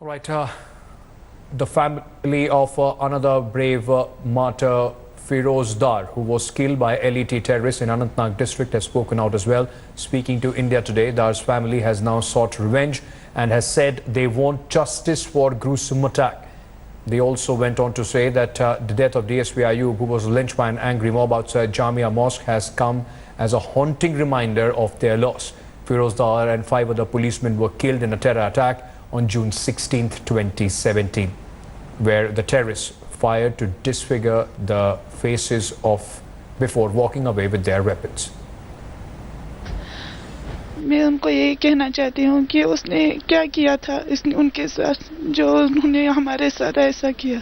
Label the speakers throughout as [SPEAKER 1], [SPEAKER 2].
[SPEAKER 1] All right, the family of another brave martyr, Firoz Dar, who was killed by LeT terrorists in Anantnag district, has spoken out as well. Speaking to India Today, Dar's family has now sought revenge and has said they want justice for gruesome attack. They also went on to say that the death of DSP Ayub, who was lynched by an angry mob outside Jamia Mosque, has come as a haunting reminder of their loss. Firoz Dar and 5 other policemen were killed in a terror attack on June 16, 2017, where the terrorists fired to disfigure the faces of before walking away with their weapons.
[SPEAKER 2] मैं उनको यही कहना चाहती हूँ कि उसने क्या किया था इसने उनके साथ जो उन्होंने हमारे साथ ऐसा किया।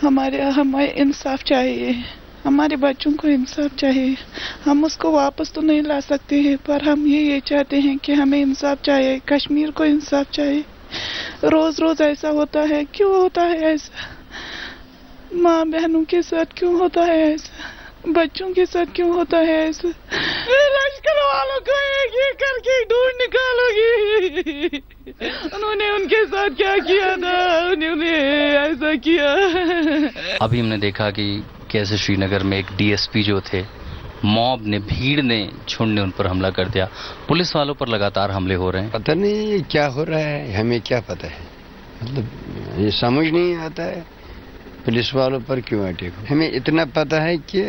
[SPEAKER 2] हमें इंसाफ चाहिए, हमारे बच्चों को इंसाफ चाहिए। हम उसको वापस तो नहीं ला सकते हैं, पर हम ये चाहते हैं कि हमें इंसाफ चाहिए, कश्मीर को इंसाफ चाहिए। रोज रोज ऐसा होता है, क्यों होता है ऐसा? माँ बहनों के साथ क्यों होता है ऐसा? बच्चों के साथ क्यों होता है ऐसा? लश्कर वालों को एक करके ढूंढ निकालोगी। उन्होंने उनके साथ क्या किया था, उन्होंने ऐसा किया।
[SPEAKER 3] अभी हमने देखा कि कैसे श्रीनगर में एक डीएसपी जो थे, मॉब ने, भीड़ ने, झुंड ने उन पर हमला कर दिया। पुलिस वालों पर लगातार हमले हो रहे हैं।
[SPEAKER 4] पता नहीं क्या हो रहा है, हमें क्या पता है, मतलब ये समझ नहीं आता है पुलिस वालों पर क्यों अटैक। हमें इतना पता है कि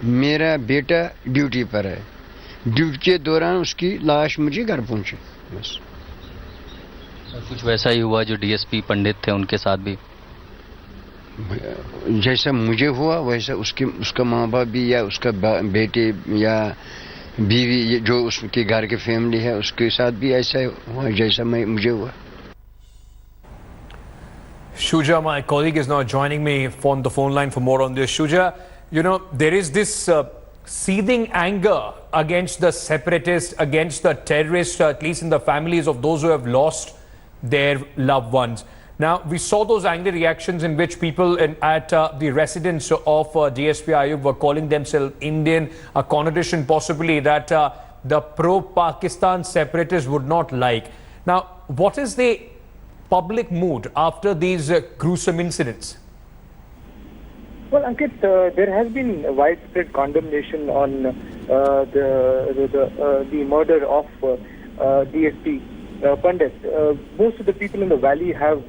[SPEAKER 4] मेरा बेटा ड्यूटी पर है, ड्यूटी के दौरान उसकी लाश मुझे घर पहुंची, बस।
[SPEAKER 3] कुछ वैसा ही हुआ जो डीएसपी पंडित थे उनके साथ भी?
[SPEAKER 4] जैसा मुझे हुआ वैसा उसका माँ बाप भी, या उसका बेटे या बीवी जो उसके घर के फैमिली है उसके साथ भी ऐसा हुआ जैसा मुझे हुआ।
[SPEAKER 1] Shuja, my colleague, is now joining me on the phone line for more on this. Shuja, you know, there is this seething anger against the separatists, against the terrorists, at least in the families of those who have lost their loved ones. Now, we saw those angry reactions in which people at the residence of DSP Ayub were calling themselves Indian, a connotation possibly that the pro-Pakistan separatists would not like. Now, what is the public mood after these gruesome incidents?
[SPEAKER 5] Well, Ankit, there has been a widespread condemnation on the murder of DSP Pandit. Most of the people in the valley have,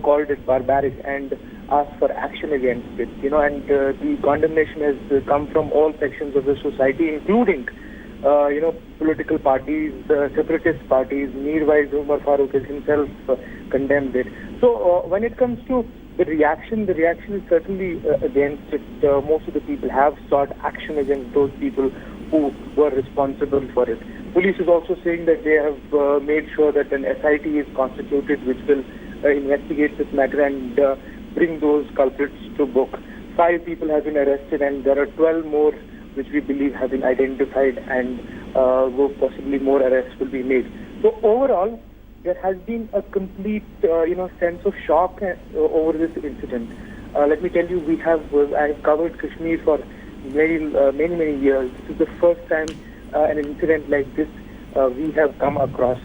[SPEAKER 5] called it barbaric and asked for action against it. And the condemnation has come from all sections of the society, including political parties, separatist parties. Meanwhile, Umar Farooq has himself condemned it. So when it comes to the reaction is certainly against it. Most of the people have sought action against those people who were responsible for it. Police is also saying that they have made sure that an SIT is constituted which will investigate this matter and bring those culprits to book. 5 people have been arrested and there are 12 more which we believe have been identified, and possibly more arrests will be made. So overall, there has been a complete, sense of shock over this incident. Let me tell you, I have covered Kashmir for many years. This is the first time an incident like this we have come across.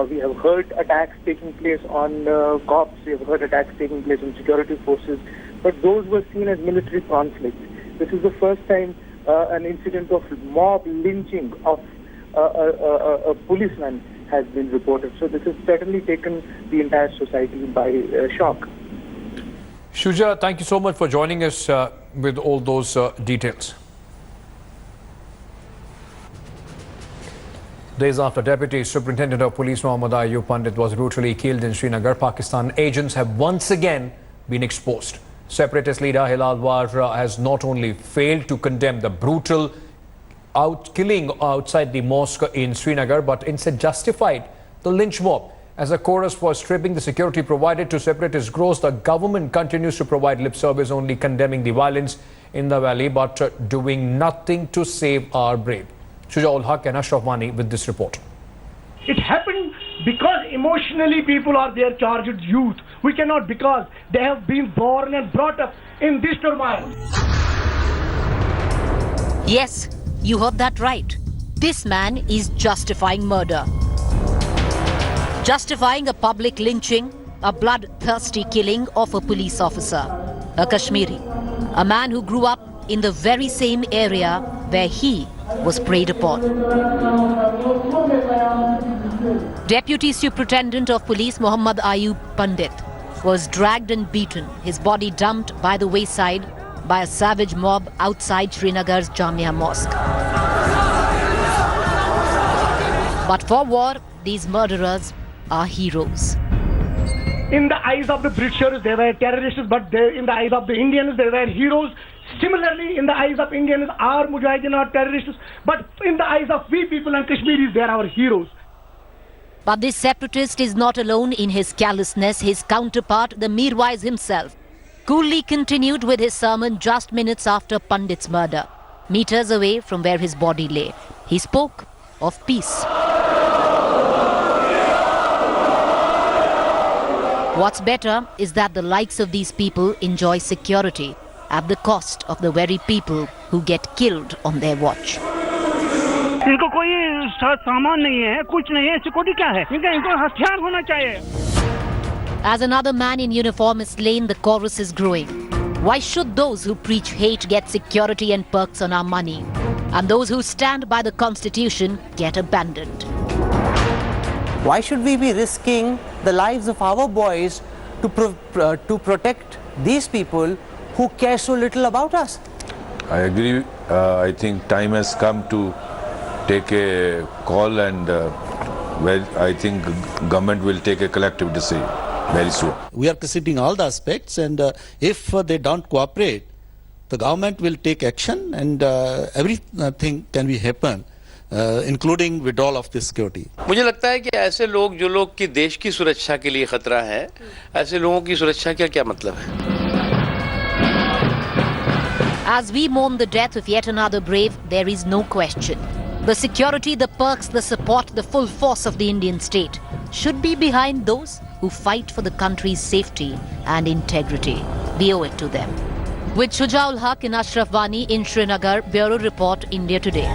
[SPEAKER 5] We have heard attacks taking place on cops. We have heard attacks taking place on security forces, but those were seen as military conflicts. This is the first time an incident of mob lynching of a policeman has been reported. So this has certainly taken the entire society by shock.
[SPEAKER 1] Shuja, thank you so much for joining us with all those details. Days after Deputy Superintendent of Police Mohammad Ayub Pandit was brutally killed in Srinagar, Pakistan agents have once again been exposed. Separatist leader Hilal War has not only failed to condemn the brutal killing outside the mosque in Srinagar, but instead justified the lynch mob. As a chorus for stripping the security provided to separatist groups, the government continues to provide lip service, only condemning the violence in the valley, but doing nothing to save our brave. Shuja ul Haq and Ashraf Wani with this report.
[SPEAKER 6] It happened because emotionally people are their charged youth. We cannot, because they have been born and brought up in this turmoil.
[SPEAKER 7] Yes, you heard that right. This man is justifying murder. justifying a public lynching, a bloodthirsty killing of a police officer, a Kashmiri, a man who grew up in the very same area where he was preyed upon. Deputy Superintendent of Police Muhammad Ayub Pandit was dragged and beaten, his body dumped by the wayside by a savage mob outside Srinagar's Jamia Mosque. But for war, these murderers are heroes.
[SPEAKER 6] In the eyes of the Britishers, they were terrorists, but in the eyes of the Indians, they were heroes. Similarly, in the eyes of Indians, our Mujahideen are terrorists, but in the eyes of we people and Kashmiris, they are our heroes.
[SPEAKER 7] But this separatist is not alone in his callousness. His counterpart, the Mirwais himself, coolly continued with his sermon just minutes after Pandit's murder, meters away from where his body lay. He spoke of peace. What's better is that the likes of these people enjoy security at the cost of the very people who get killed on their watch.
[SPEAKER 8] इनको कोई सामान नहीं है, कुछ नहीं है, security क्या है? इनको हथियार होना चाहिए.
[SPEAKER 7] As another man in uniform is slain, the chorus is growing. Why should those who preach hate get security and perks on our money, and those who stand by the Constitution get abandoned?
[SPEAKER 9] Why should we be risking the lives of our boys to protect these people who care so little about us?
[SPEAKER 10] I agree. I think time has come to take a call, and I think government will take a collective decision very soon.
[SPEAKER 11] We are considering all the aspects, and if they don't cooperate, the government will take action, and everything can be happen, including withdrawal of this security.
[SPEAKER 12] मुझे लगता है कि ऐसे लोग जो लोग की देश की सुरक्षा के लिए खतरा है, ऐसे लोगों की सुरक्षा का क्या मतलब है?
[SPEAKER 7] As we mourn the death of yet another brave, there is no question. The security, the perks, the support, the full force of the Indian state should be behind those who fight for the country's safety and integrity. We owe it to them. With Shujaul Haq and Ashraf Wani in Srinagar, Bureau Report, India Today.